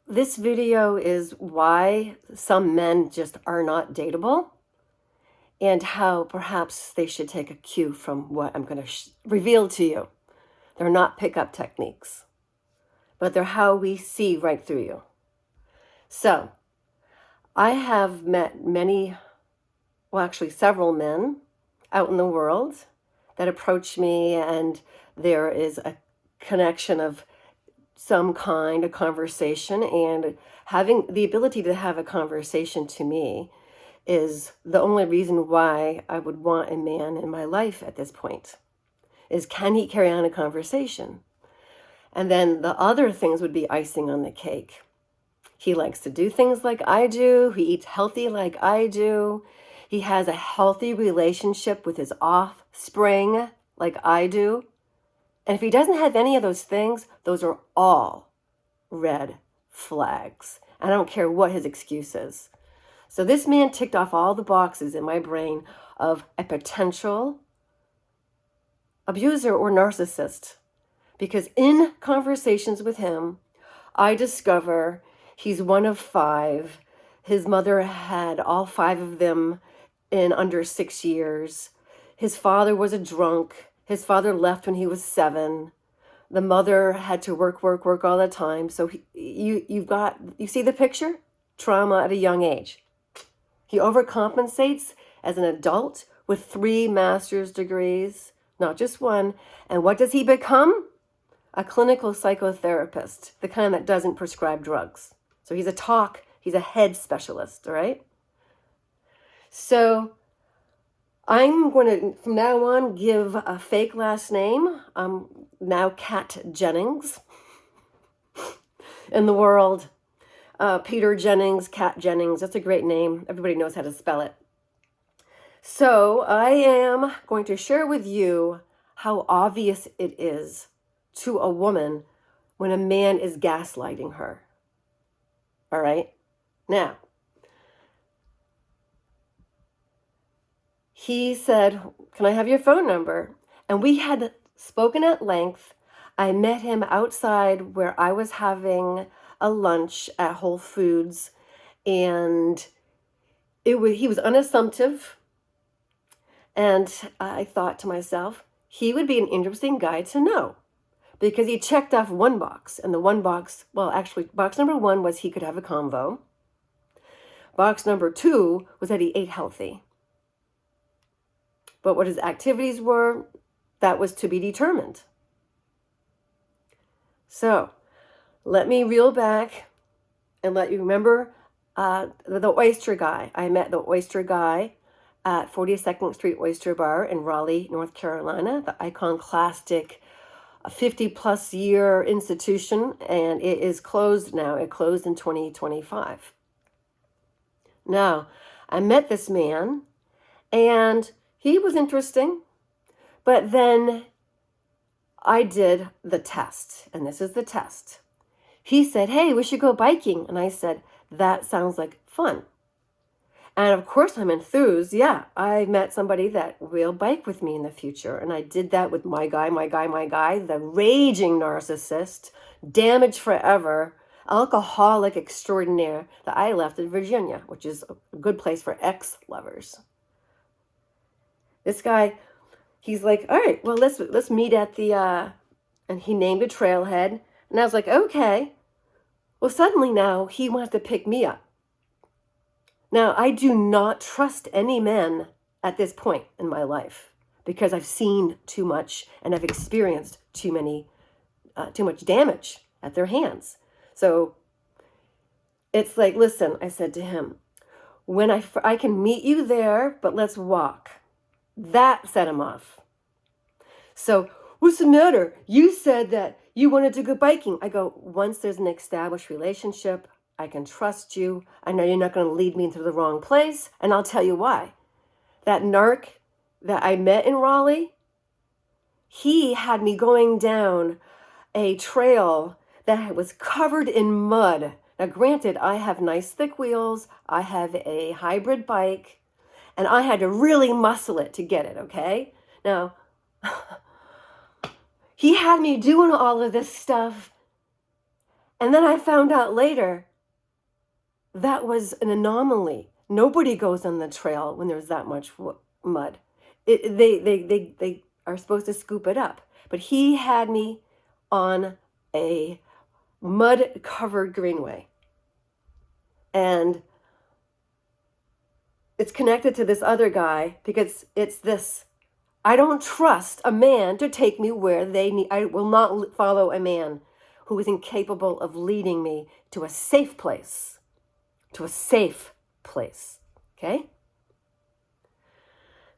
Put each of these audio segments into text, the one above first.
This video is why some men just are not dateable and how perhaps they should take a cue from what I'm going to reveal to you. They're not pickup techniques, but they're how we see right through you. So I have met several men out in the world that approach me, and there is a connection of some kind, a conversation, and having the ability to have a conversation to me is the only reason why I would want a man in my life at this point, is can he carry on a conversation? And then the other things would be icing on the cake. He likes to do things like I do. He eats healthy like I do. He has a healthy relationship with his offspring like I do. And if he doesn't have any of those things, those are all red flags. I don't care what his excuse is. So this man ticked off all the boxes in my brain of a potential abuser or narcissist. Because in conversations with him, I discover he's one of 5. His mother had all 5 of them in under 6 years. His father was a drunk. His father left when he was 7. The mother had to work all the time. So you see the picture? Trauma at a young age. He overcompensates as an adult with 3 master's degrees, not just one. And what does he become? A clinical psychotherapist, the kind that doesn't prescribe drugs. So he's a head specialist, all right? So I'm going to, from now on, give a fake last name. I'm now Kat Jennings in the world. Peter Jennings, Kat Jennings, that's a great name. Everybody knows how to spell it. So I am going to share with you how obvious it is to a woman when a man is gaslighting her. All right? Now, he said, "Can I have your phone number?" And we had spoken at length. I met him outside where I was having a lunch at Whole Foods, and he was unassumptive. And I thought to myself, he would be an interesting guy to know, because he checked off one box. And the one box, box number 1 was he could have a convo. Box number 2 was that he ate healthy. But what his activities were, that was to be determined. So let me reel back and let you remember the oyster guy. I met the oyster guy at 42nd Street Oyster Bar in Raleigh, North Carolina, the iconoclastic 50-plus year institution, and it is closed now. It closed in 2025. Now, I met this man, and he was interesting, but then I did the test, and this is the test. He said, "Hey, we should go biking." And I said, "That sounds like fun." And of course I'm enthused. Yeah, I met somebody that will bike with me in the future. And I did that with my guy, the raging narcissist, damaged forever, alcoholic extraordinaire that I left in Virginia, which is a good place for ex-lovers. This guy, he's like, "All right, well, let's meet at the," and he named a trailhead. And I was like, okay. Well, suddenly now he wants to pick me up. Now, I do not trust any men at this point in my life because I've seen too much and I've experienced too much damage at their hands. So it's like, "Listen," I said to him, "when I can meet you there, but let's walk." That set him off. So, "What's the matter? You said that you wanted to go biking." I go, "Once there's an established relationship, I can trust you. I know you're not going to lead me into the wrong place. And I'll tell you why. That narc that I met in Raleigh, he had me going down a trail that was covered in mud. Now, granted, I have nice thick wheels. I have a hybrid bike. And I had to really muscle it to get it, okay? Now, he had me doing all of this stuff. And then I found out later that was an anomaly. Nobody goes on the trail when there's that much mud. They are supposed to scoop it up. But he had me on a mud-covered greenway. And it's connected to this other guy because it's this. I don't trust a man to take me where they need. I will not follow a man who is incapable of leading me to a safe place. To a safe place. Okay?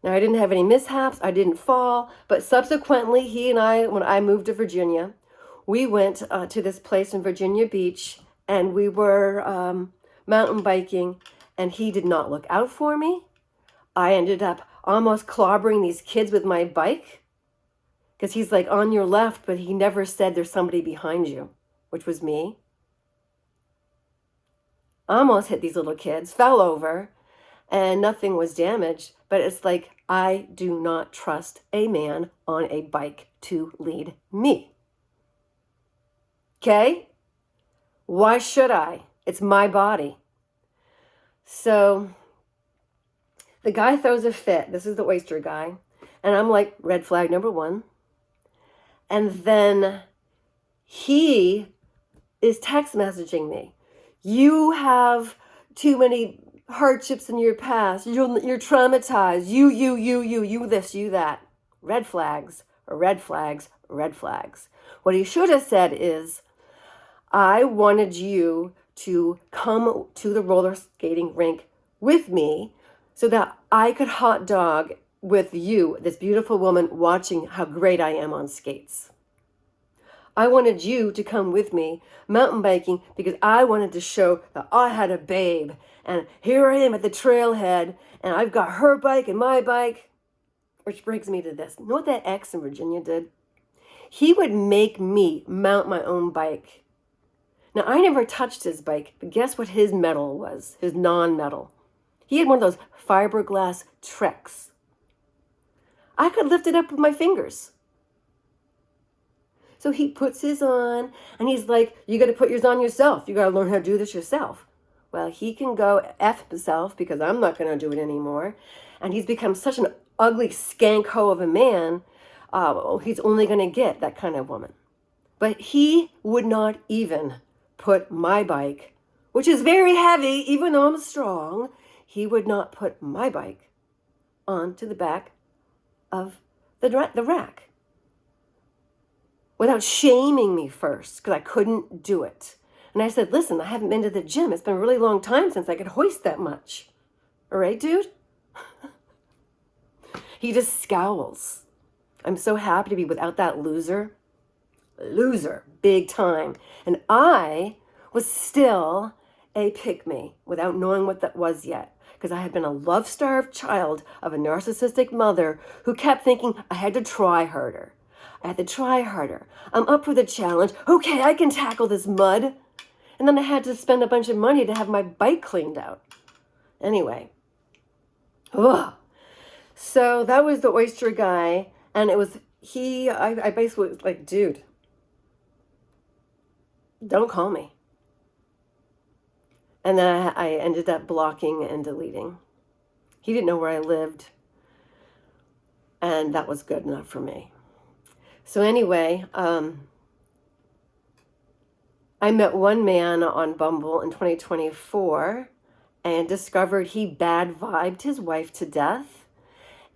Now, I didn't have any mishaps. I didn't fall. But subsequently, he and I, when I moved to Virginia, we went to this place in Virginia Beach, and we were mountain biking, and he did not look out for me. I ended up almost clobbering these kids with my bike because he's like on your left, but he never said there's somebody behind you, which was me. Almost hit these little kids, fell over, and nothing was damaged. But it's like, I do not trust a man on a bike to lead me. Okay? Why should I? It's my body. So the guy throws a fit. This is the oyster guy. And I'm like, red flag number 1. And then he is text messaging me. You have too many hardships in your past. You're traumatized. You this, you that. Red flags, red flags, red flags. What he should have said is, I wanted you to come to the roller skating rink with me so that I could hot dog with you, this beautiful woman, watching how great I am on skates. I wanted you to come with me mountain biking because I wanted to show that I had a babe. And here I am at the trailhead, and I've got her bike and my bike. Which brings me to this. You know what that ex in Virginia did? He would make me mount my own bike. Now, I never touched his bike, but guess what his metal was, his non-metal? He had one of those fiberglass Treks. I could lift it up with my fingers. So he puts his on, and he's like, you got to put yours on yourself. You got to learn how to do this yourself. Well, he can go F himself because I'm not going to do it anymore. And he's become such an ugly skank hoe of a man. He's only going to get that kind of woman. But he would not even put my bike, which is very heavy, even though I'm strong, he would not put my bike onto the back of the rack without shaming me first, because I couldn't do it. And I said, listen, I haven't been to the gym. It's been a really long time since I could hoist that much. All right, dude? He just scowls. I'm so happy to be without that loser. Loser, big time. And I was still a pick-me without knowing what that was yet. Because I had been a love-starved child of a narcissistic mother who kept thinking I had to try harder. I had to try harder. I'm up for the challenge. Okay, I can tackle this mud. And then I had to spend a bunch of money to have my bike cleaned out. Anyway. Ugh. So that was the oyster guy. And it was I basically was like, dude, don't call me. And then I ended up blocking and deleting. He didn't know where I lived. And that was good enough for me. So anyway, I met one man on Bumble in 2024 and discovered he bad vibed his wife to death.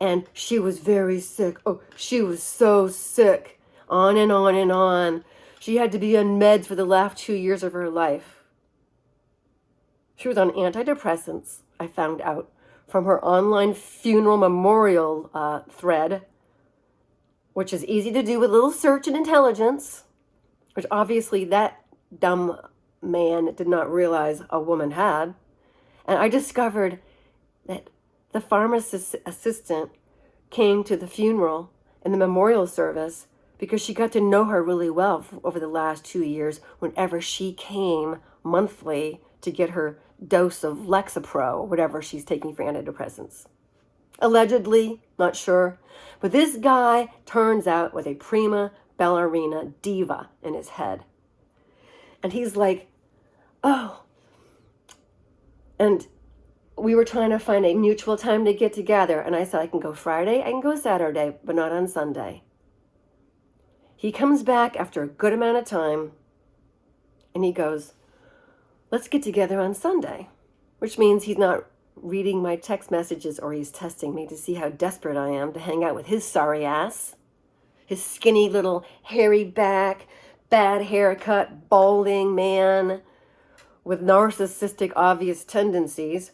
And she was very sick. Oh, she was so sick. On and on and on. She had to be on meds for the last 2 years of her life. She was on antidepressants, I found out, from her online funeral memorial thread, which is easy to do with a little search and intelligence, which obviously that dumb man did not realize a woman had. And I discovered that the pharmacist assistant came to the funeral and the memorial service because she got to know her really well over the last 2 years whenever she came monthly to get her dose of Lexapro, whatever she's taking for antidepressants. Allegedly, not sure. But this guy turns out with a prima ballerina diva in his head. And he's like, oh. And we were trying to find a mutual time to get together. And I said, I can go Friday, I can go Saturday, but not on Sunday. He comes back after a good amount of time and he goes, let's get together on Sunday, which means he's not reading my text messages or he's testing me to see how desperate I am to hang out with his sorry ass, his skinny little hairy back, bad haircut, balding man with narcissistic obvious tendencies,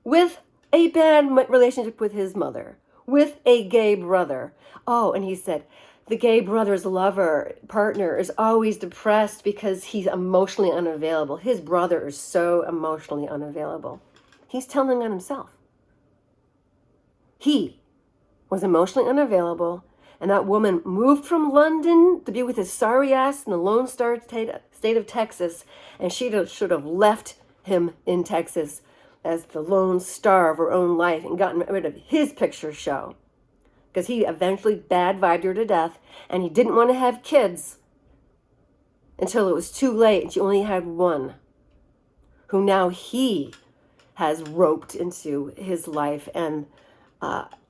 with a bad relationship with his mother, with a gay brother. Oh, and he said, the gay brother's partner is always depressed because he's emotionally unavailable. His brother is so emotionally unavailable. He's telling on himself. He was emotionally unavailable, and that woman moved from London to be with his sorry ass in the Lone Star state of Texas, and she should have left him in Texas as the lone star of her own life and gotten rid of his picture show. Because he eventually bad vibed her to death, and he didn't want to have kids until it was too late, and she only had one, who now he has roped into his life and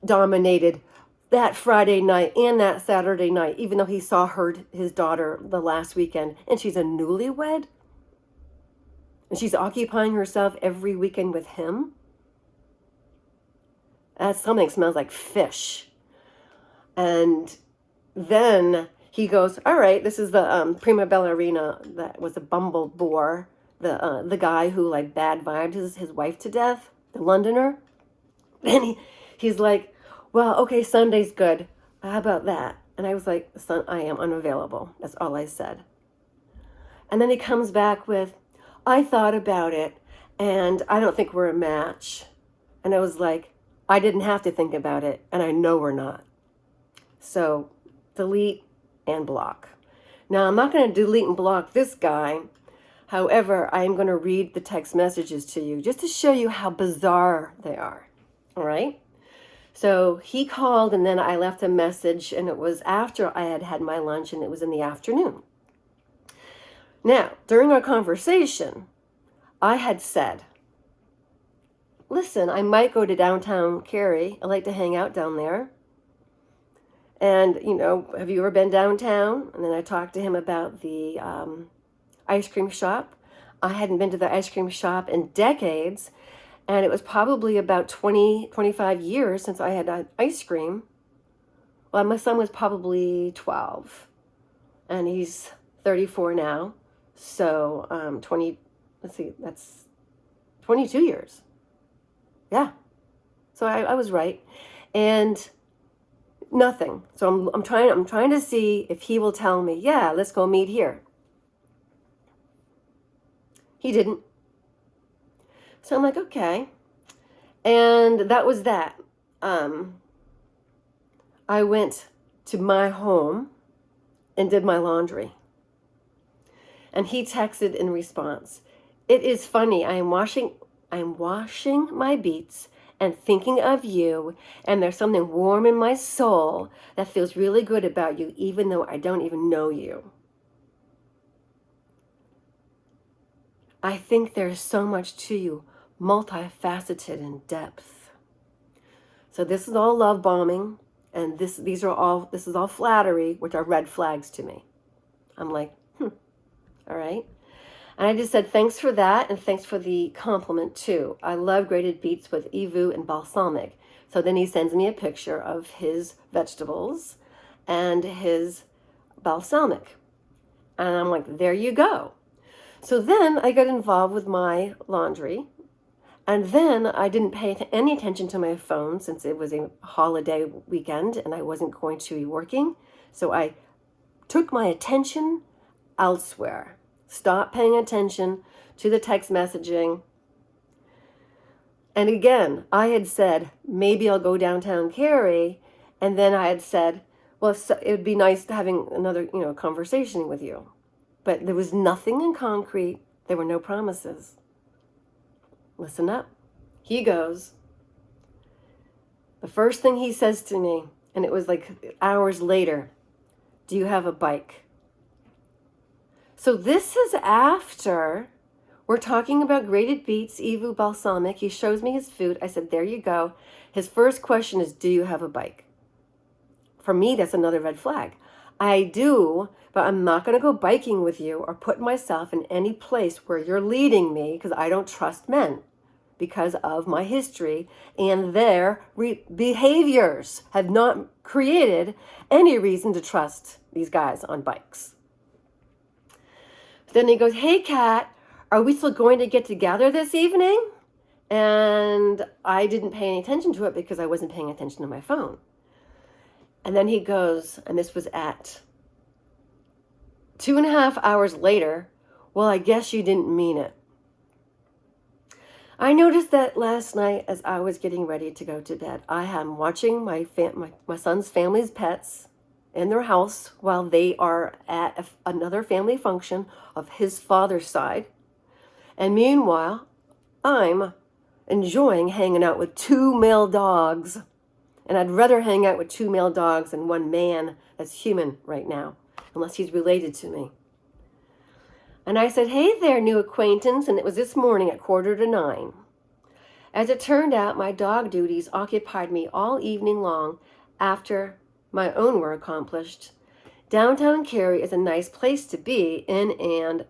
dominated that Friday night and that Saturday night, even though he saw his daughter the last weekend, and she's a newlywed, and she's occupying herself every weekend with him. That something smells like fish. And then he goes, all right, this is the prima ballerina that was a bumble bore, the guy who like bad vibed his wife to death, the Londoner. And he's like, well, okay, Sunday's good. How about that? And I was like, son, I am unavailable. That's all I said. And then he comes back with, I thought about it, and I don't think we're a match. And I was like, I didn't have to think about it, and I know we're not. So delete and block. Now, I'm not going to delete and block this guy. However, I'm going to read the text messages to you just to show you how bizarre they are. All right? So he called, and then I left a message, and it was after I had had my lunch, and it was in the afternoon. Now, during our conversation, I had said, listen, I might go to downtown Cary. I like to hang out down there. And, have you ever been downtown? And then I talked to him about the ice cream shop. I hadn't been to the ice cream shop in decades. And it was probably about 25 years since I had ice cream. Well, my son was probably 12. And he's 34 now. So, that's 22 years. Yeah. So I was right. And nothing. So I'm trying to see if he will tell me, yeah, let's go meet here. He didn't. So I'm like, okay. And that was that. I went to my home and did my laundry. And he texted in response, it is funny, I'm washing my beats and thinking of you, and there's something warm in my soul that feels really good about you, even though I don't even know you. I think there's so much to you, multifaceted in depth. So this is all love bombing, and this is all flattery, which are red flags to me. I'm like, all right. And I just said, thanks for that, and thanks for the compliment, too. I love grated beets with evu and balsamic. So then he sends me a picture of his vegetables and his balsamic. And I'm like, there you go. So then I got involved with my laundry. And then I didn't pay any attention to my phone since it was a holiday weekend and I wasn't going to be working. So I took my attention elsewhere. Stop paying attention to the text messaging. And again, I had said, maybe I'll go downtown Cary. And then I had said, well, it would be nice to having another, conversation with you. But there was nothing in concrete. There were no promises. Listen up. He goes. The first thing he says to me, and it was like hours later, do you have a bike? So this is after we're talking about grated beets, Evu balsamic. He shows me his food. I said, there you go. His first question is, do you have a bike? For me, that's another red flag. I do, but I'm not going to go biking with you or put myself in any place where you're leading me because I don't trust men because of my history, and their behaviors have not created any reason to trust these guys on bikes. Then he goes, hey, Kat, are we still going to get together this evening? And I didn't pay any attention to it because I wasn't paying attention to my phone. And then he goes, and this was at 2.5 hours later, well, I guess you didn't mean it. I noticed that last night as I was getting ready to go to bed, I am watching my son's family's pets in their house while they are at another family function of his father's side. And meanwhile, I'm enjoying hanging out with 2 male dogs. And I'd rather hang out with 2 male dogs than one man that's human right now, unless he's related to me. And I said, hey there, new acquaintance, and it was this morning at 8:45. As it turned out, my dog duties occupied me all evening long after my own were accomplished. Downtown Cary is a nice place to be in and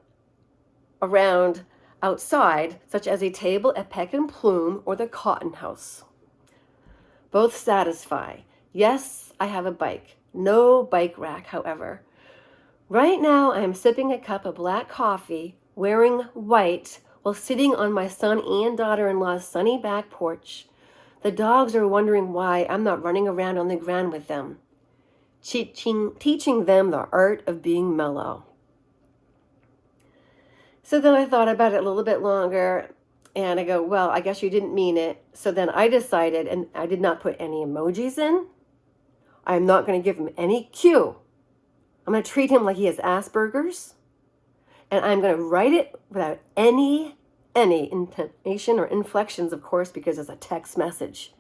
around outside, such as a table at Peck and Plume or the Cotton House. Both satisfy. Yes, I have a bike. No bike rack, however. Right now, I am sipping a cup of black coffee, wearing white, while sitting on my son and daughter-in-law's sunny back porch. The dogs are wondering why I'm not running around on the ground with them, teaching them the art of being mellow. So then I thought about it a little bit longer, and I go, well, I guess you didn't mean it. So then I decided, and I did not put any emojis in. I'm not going to give him any cue. I'm going to treat him like he has Asperger's, and I'm going to write it without any intonation or inflections, of course, because it's a text message.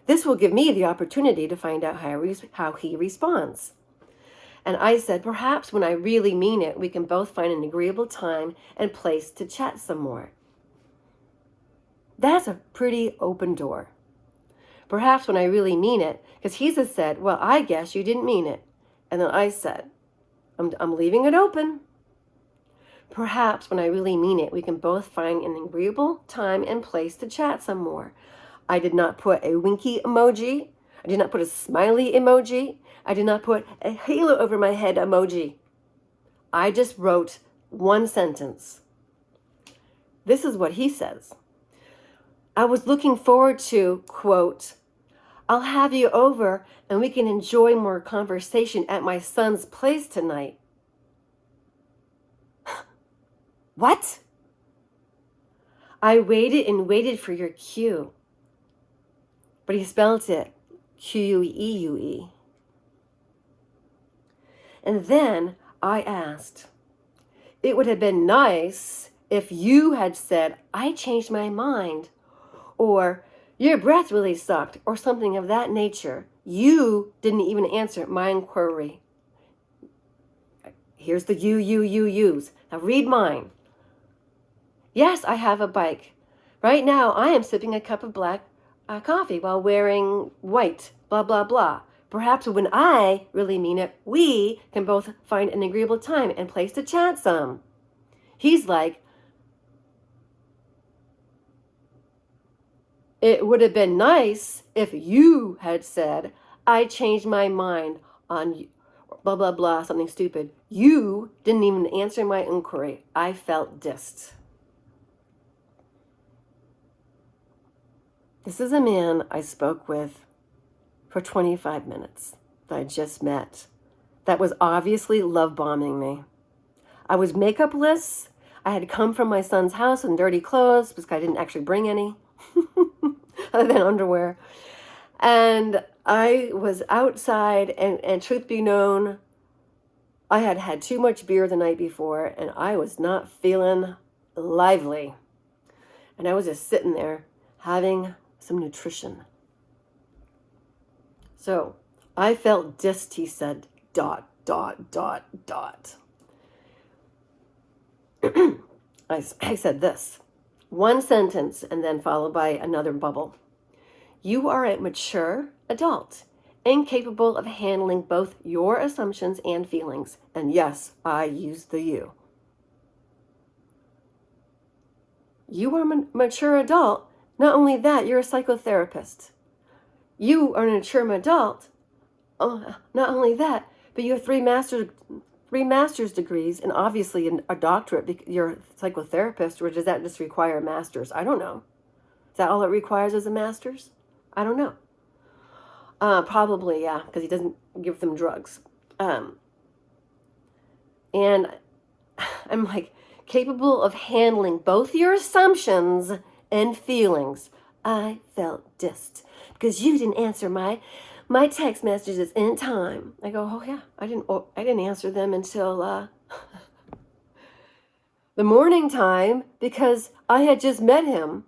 This will give me the opportunity to find out how he responds. And I said, perhaps when I really mean it, we can both find an agreeable time and place to chat some more. That's a pretty open door. Perhaps when I really mean it, because he just said, well, I guess you didn't mean it. And then I said, I'm leaving it open. Perhaps when I really mean it, we can both find an agreeable time and place to chat some more. I did not put a winky emoji. I did not put a smiley emoji. I did not put a halo over my head emoji. I just wrote one sentence. This is what he says. I was looking forward to, quote, I'll have you over and we can enjoy more conversation at my son's place tonight. What? I waited and waited for your cue. But he spelled it Q-U-E-U-E. And then I asked, it would have been nice if you had said, I changed my mind, or your breath really sucked, or something of that nature. You didn't even answer my inquiry. Here's the use. Now read mine. Yes, I have a bike. Right now, I am sipping a cup of black coffee while wearing white, blah, blah, blah. Perhaps when I really mean it, we can both find an agreeable time and place to chat some. He's like, it would have been nice if you had said, I changed my mind on blah, blah, blah, something stupid. You didn't even answer my inquiry. I felt dissed. This is a man I spoke with for 25 minutes that I just met that was obviously love bombing me. I was makeupless. I had come from my son's house in dirty clothes because I didn't actually bring any other than underwear. And I was outside, and truth be known, I had had too much beer the night before, and I was not feeling lively. And I was just sitting there having some nutrition. So I felt dissed, he said, ... I said this. One sentence and then followed by another bubble. You are a mature adult, incapable of handling both your assumptions and feelings. And yes, I use the you. You are a mature adult. Not only that, you're a psychotherapist. You are a mature adult. Oh, not only that, but you have three master's degrees and obviously a doctorate. You're a psychotherapist, or does that just require a master's? I don't know. Is that all it requires is a master's? I don't know. Probably, yeah, because he doesn't give them drugs. And I'm like, capable of handling both your assumptions and feelings. I felt dissed because you didn't answer my text messages in time. I go, oh yeah, I didn't answer them until the morning time because I had just met him.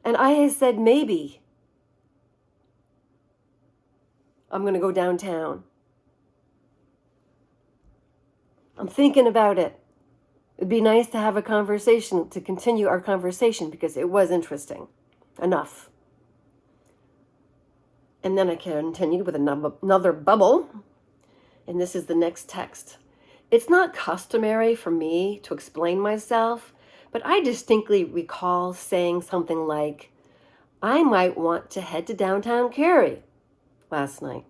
And I had said, maybe I'm going to go downtown. I'm thinking about it. It'd be nice to have a conversation, to continue our conversation because it was interesting enough. And then I continued with another bubble. And this is the next text. It's not customary for me to explain myself, but I distinctly recall saying something like, I might want to head to downtown Cary last night.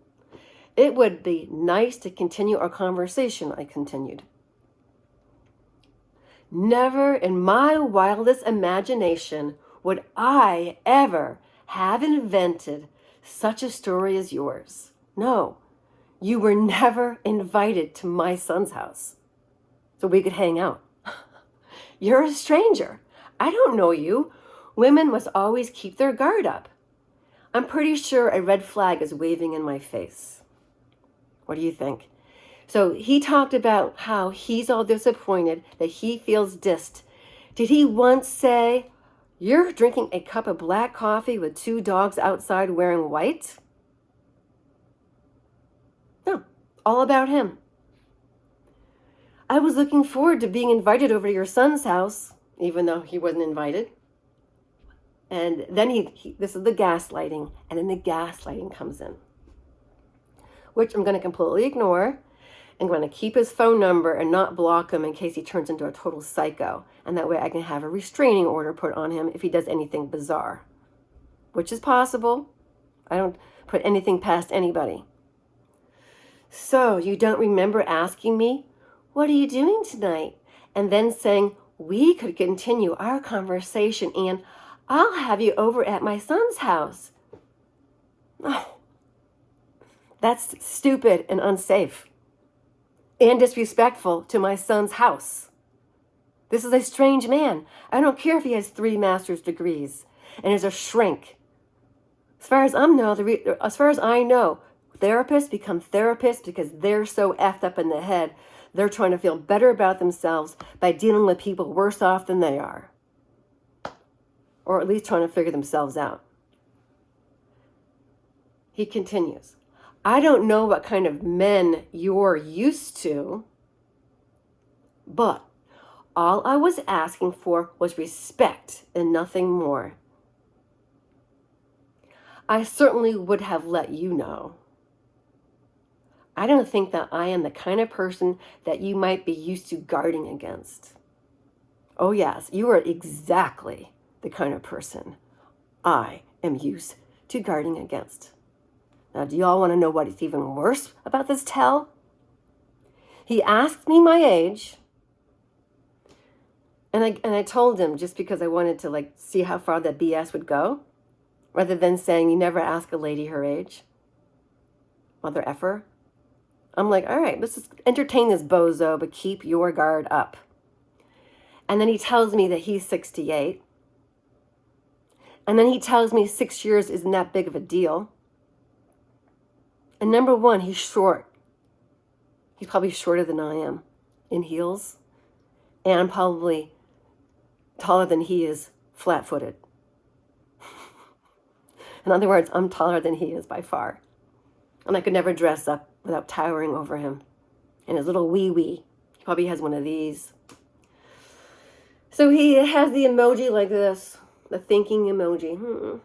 It would be nice to continue our conversation, I continued. Never in my wildest imagination would I ever have invented such a story as yours. No, you were never invited to my son's house so we could hang out. You're a stranger. I don't know you. Women must always keep their guard up. I'm pretty sure a red flag is waving in my face. What do you think? So he talked about how he's all disappointed, that he feels dissed. Did he once say, you're drinking a cup of black coffee with two dogs outside wearing white? No, all about him. I was looking forward to being invited over to your son's house, even though he wasn't invited. And then this is the gaslighting, and then the gaslighting comes in, which I'm going to completely ignore. I'm going to keep his phone number and not block him in case he turns into a total psycho. And that way I can have a restraining order put on him if he does anything bizarre, which is possible. I don't put anything past anybody. So you don't remember asking me, what are you doing tonight? And then saying, we could continue our conversation and I'll have you over at my son's house. Oh, that's stupid and unsafe and disrespectful to my son's house. This is a strange man. I don't care if he has 3 master's degrees and is a shrink. As far as I know, therapists become therapists because they're so effed up in the head. They're trying to feel better about themselves by dealing with people worse off than they are. Or at least trying to figure themselves out. He continues, I don't know what kind of men you're used to, but all I was asking for was respect and nothing more. I certainly would have let you know. I don't think that I am the kind of person that you might be used to guarding against. Oh yes, you are exactly the kind of person I am used to guarding against. Now, do y'all want to know what is even worse about this tell? He asked me my age, and I told him just because I wanted to see how far that BS would go, rather than saying you never ask a lady her age. Mother effer. I'm like, all right, let's just entertain this bozo, but keep your guard up. And then he tells me that he's 68. And then he tells me 6 years isn't that big of a deal. And number one, he's short. He's probably shorter than I am in heels. And I'm probably taller than he is flat-footed. In other words, I'm taller than he is by far. And I could never dress up without towering over him. And his little wee-wee. Probably has one of these. So he has the emoji like this, the thinking emoji.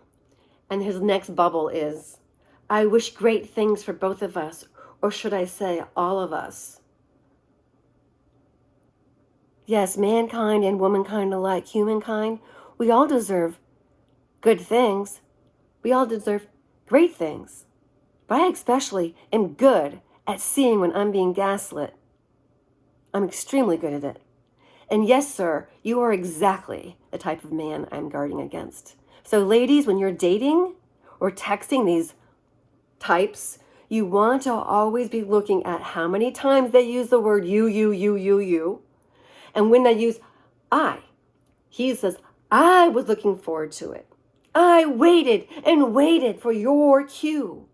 And his next bubble is, I wish great things for both of us, or should I say all of us. Yes, mankind and womankind alike, humankind, we all deserve good things. We all deserve great things. But I especially am good at seeing when I'm being gaslit. I'm extremely good at it. And yes, sir, you are exactly the type of man I'm guarding against. So ladies, when you're dating or texting these types, you want to always be looking at how many times they use the word you. And when they use I, he says, I was looking forward to it. I waited and waited for your cue.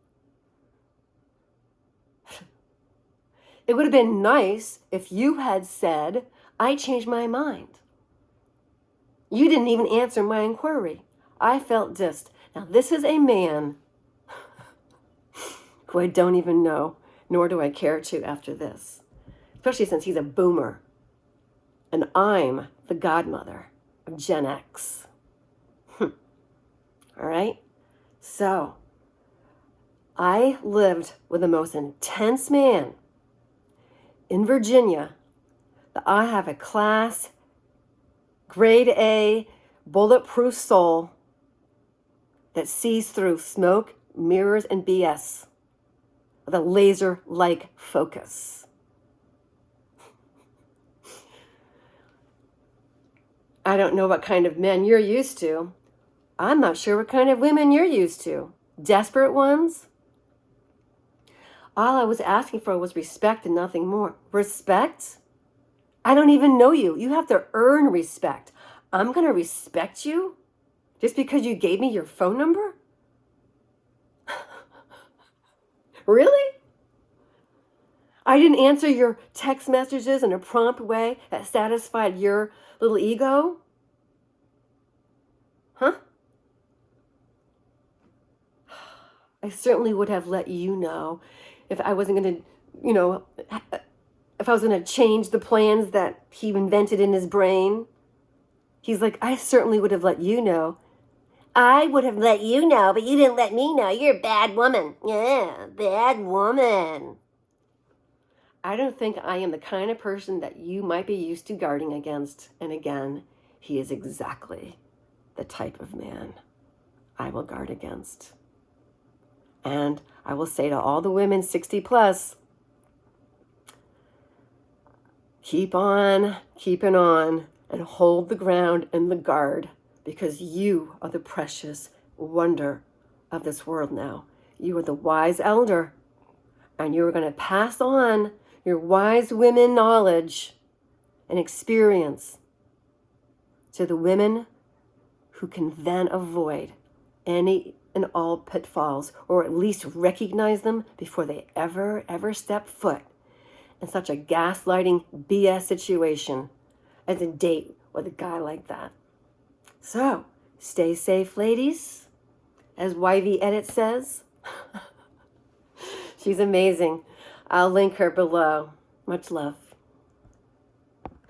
It would have been nice if you had said, I changed my mind. You didn't even answer my inquiry. I felt dissed. Now, this is a man who I don't even know, nor do I care to after this, especially since he's a boomer. And I'm the godmother of Gen X. All right? So, I lived with the most intense man in Virginia that I have a class, grade A, bulletproof soul that sees through smoke, mirrors, and BS with a laser-like focus. I don't know what kind of men you're used to. I'm not sure what kind of women you're used to. Desperate ones? All I was asking for was respect and nothing more. Respect? I don't even know you. You have to earn respect. I'm going to respect you just because you gave me your phone number? Really? I didn't answer your text messages in a prompt way that satisfied your little ego? Huh? I certainly would have let you know if I wasn't going to, if I was going to change the plans that he invented in his brain. He's like, I certainly would have let you know. I would have let you know, but you didn't let me know. You're a bad woman. Yeah, bad woman. I don't think I am the kind of person that you might be used to guarding against. And again, he is exactly the type of man I will guard against. And I will say to all the women 60 plus, keep on keeping on and hold the ground and the guard, because you are the precious wonder of this world now. You are the wise elder, and you are going to pass on your wise women knowledge and experience to the women who can then avoid any and all pitfalls, or at least recognize them before they ever step foot in such a gaslighting BS situation as a date with a guy like that. So, stay safe, ladies. As YV Edit says, she's amazing. I'll link her below. Much love.